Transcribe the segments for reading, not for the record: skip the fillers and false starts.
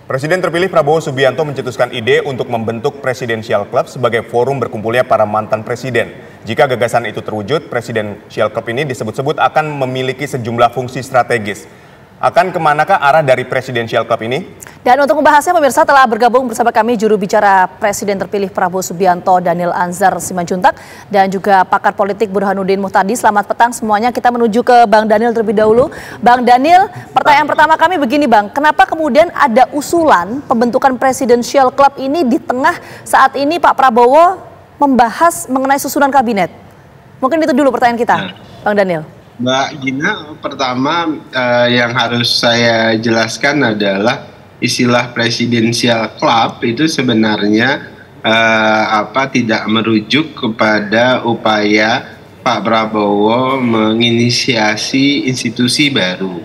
Presiden terpilih Prabowo Subianto mencetuskan ide untuk membentuk Presidential Club sebagai forum berkumpulnya para mantan presiden. Jika gagasan itu terwujud, Presidential Club ini disebut-sebut akan memiliki sejumlah fungsi strategis. Akan kemanakah arah dari Presidential Club ini? Dan untuk membahasnya, pemirsa, telah bergabung bersama kami juru bicara Presiden terpilih Prabowo Subianto, Daniel Anzar Simanjuntak, dan juga pakar politik Burhanuddin Muhtadi. Selamat petang semuanya. Kita menuju ke Bang Daniel terlebih dahulu. Bang Daniel, pertanyaan pertama kami begini, Bang. Kenapa kemudian ada usulan pembentukan Presidential Club ini di tengah saat ini Pak Prabowo membahas mengenai susunan kabinet? Mungkin itu dulu pertanyaan kita, Bang Daniel. Mbak Gina, pertama yang harus saya jelaskan adalah istilah Presidential Club itu sebenarnya tidak merujuk kepada upaya Pak Prabowo menginisiasi institusi baru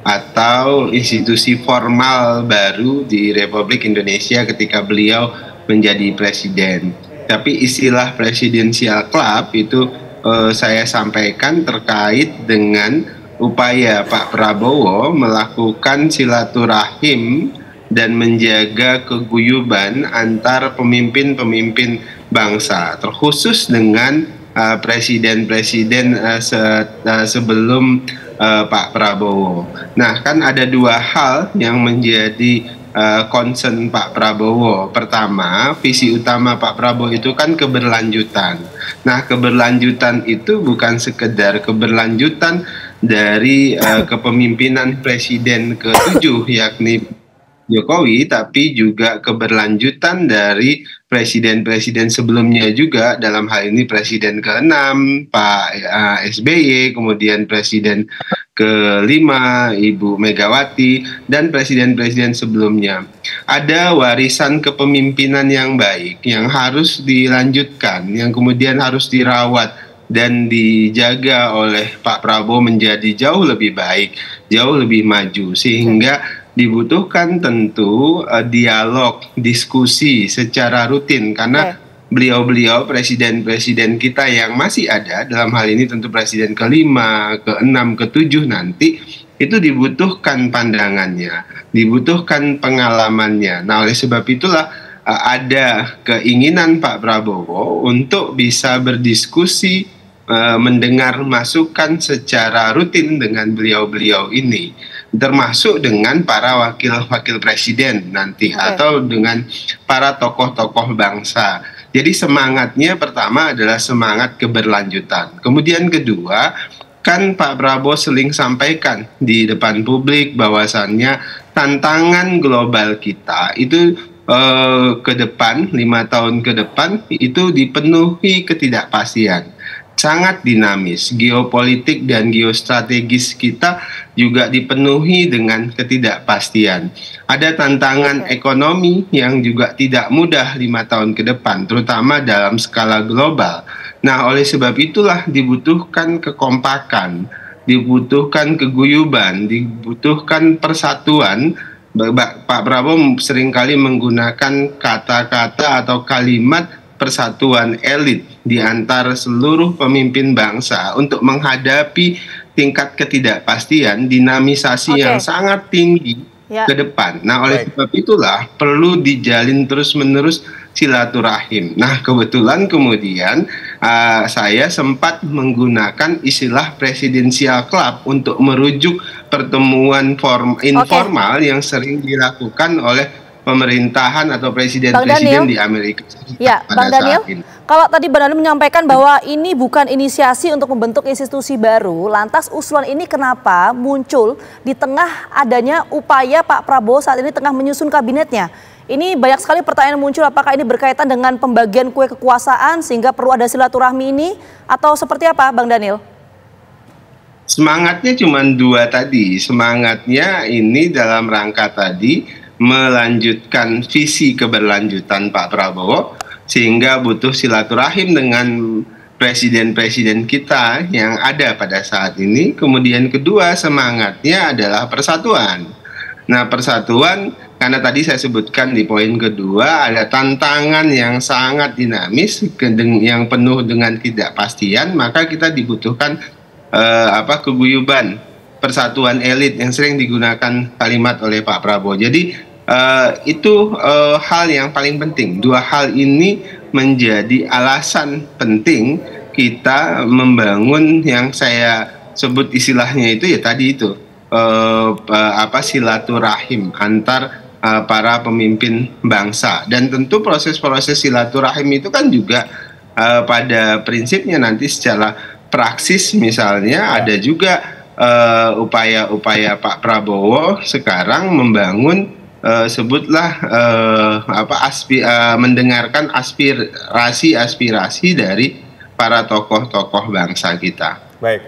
atau institusi formal baru di Republik Indonesia ketika beliau menjadi presiden. Tapi istilah Presidential Club itu saya sampaikan terkait dengan upaya Pak Prabowo melakukan silaturahim dan menjaga keguyuban antar pemimpin-pemimpin bangsa, terkhusus dengan presiden-presiden sebelum Pak Prabowo. Nah, kan ada dua hal yang menjadi concern Pak Prabowo. Pertama, visi utama Pak Prabowo itu kan keberlanjutan. Nah, keberlanjutan itu bukan sekedar keberlanjutan dari kepemimpinan Presiden ke-7 yakni Jokowi, tapi juga keberlanjutan dari presiden-presiden sebelumnya juga, dalam hal ini Presiden ke-6 Pak SBY, kemudian Presiden ke-5 Ibu Megawati, dan presiden-presiden sebelumnya. Ada warisan kepemimpinan yang baik yang harus dilanjutkan, yang kemudian harus dirawat dan dijaga oleh Pak Prabowo menjadi jauh lebih baik, jauh lebih maju, sehingga dibutuhkan tentu dialog, diskusi secara rutin, karena beliau-beliau presiden-presiden kita yang masih ada, dalam hal ini tentu presiden ke-5, ke-6, ke-7 nanti, itu dibutuhkan pandangannya, dibutuhkan pengalamannya. Nah, oleh sebab itulah ada keinginan Pak Prabowo untuk bisa berdiskusi, mendengar masukan secara rutin dengan beliau-beliau ini, termasuk dengan para wakil-wakil presiden nanti atau dengan para tokoh-tokoh bangsa. Jadi semangatnya pertama adalah semangat keberlanjutan. Kemudian kedua, kan Pak Prabowo sering sampaikan di depan publik bahwasannya tantangan global kita itu ke depan, 5 tahun ke depan itu dipenuhi ketidakpastian. Sangat dinamis, geopolitik dan geostrategis kita juga dipenuhi dengan ketidakpastian. Ada tantangan ekonomi yang juga tidak mudah 5 tahun ke depan, terutama dalam skala global. Nah, oleh sebab itulah dibutuhkan kekompakan, dibutuhkan keguyuban, dibutuhkan persatuan. Pak Prabowo seringkali menggunakan kata-kata atau kalimat persatuan elit di antara seluruh pemimpin bangsa untuk menghadapi tingkat ketidakpastian, dinamisasi yang sangat tinggi ke depan. Nah, oleh sebab itulah perlu dijalin terus-menerus silaturahim. Nah, kebetulan kemudian saya sempat menggunakan istilah Presidential Club untuk merujuk pertemuan informal yang sering dilakukan oleh pemerintahan atau presiden-presiden di Amerika Serikat. Ya, Bang Daniel, kalau tadi Bang Daniel menyampaikan bahwa ini bukan inisiasi untuk membentuk institusi baru, lantas usulan ini kenapa muncul di tengah adanya upaya Pak Prabowo saat ini tengah menyusun kabinetnya? Ini banyak sekali pertanyaan muncul, apakah ini berkaitan dengan pembagian kue kekuasaan sehingga perlu ada silaturahmi ini, atau seperti apa, Bang Daniel? Semangatnya cuma dua tadi. Semangatnya ini dalam rangka tadi melanjutkan visi keberlanjutan Pak Prabowo, sehingga butuh silaturahim dengan presiden-presiden kita yang ada pada saat ini. Kemudian kedua, semangatnya adalah persatuan. Nah, persatuan karena tadi saya sebutkan di poin kedua ada tantangan yang sangat dinamis, yang penuh dengan ketidakpastian, maka kita dibutuhkan keguyuban, persatuan elit yang sering digunakan kalimat oleh Pak Prabowo. Jadi Itu hal yang paling penting. Dua hal ini menjadi alasan penting kita membangun yang saya sebut istilahnya itu ya tadi itu silaturahim antar para pemimpin bangsa. Dan tentu proses-proses silaturahim itu kan juga pada prinsipnya nanti secara praksis misalnya ada juga upaya-upaya Pak Prabowo sekarang membangun sebutlah mendengarkan aspirasi-aspirasi dari para tokoh-tokoh bangsa kita. Baik.